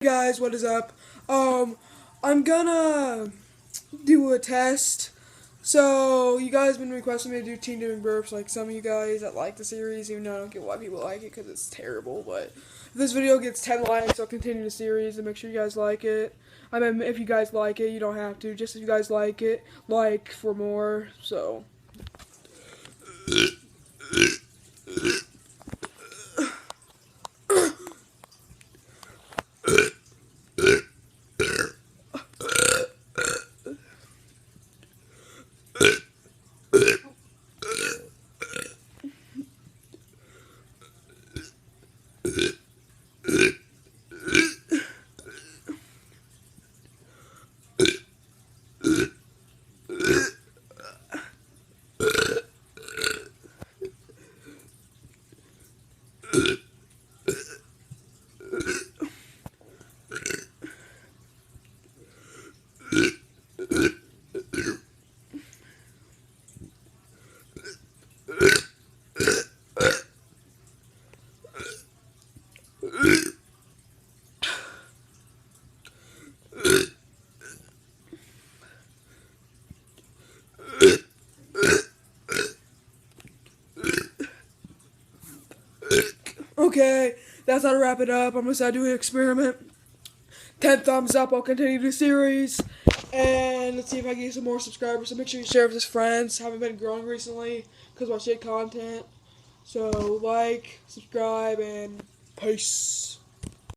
Guys, what is up? I'm gonna do a test. So you guys have been requesting me to do teen doing burps, like some of you guys that like the series, even though I don't get why people like it because it's terrible. But if this video gets 10 likes, I'll continue the series and make sure you guys like it. I mean, if you guys like it, you don't have to. Just if you guys like it, like for more. So. Okay, that's how to wrap it up. I'm gonna start doing an experiment. 10 thumbs up, I'll continue the series. And let's see if I can get some more subscribers. So make sure you share with your friends. Haven't been growing recently because of my shit content. So like, subscribe, and peace.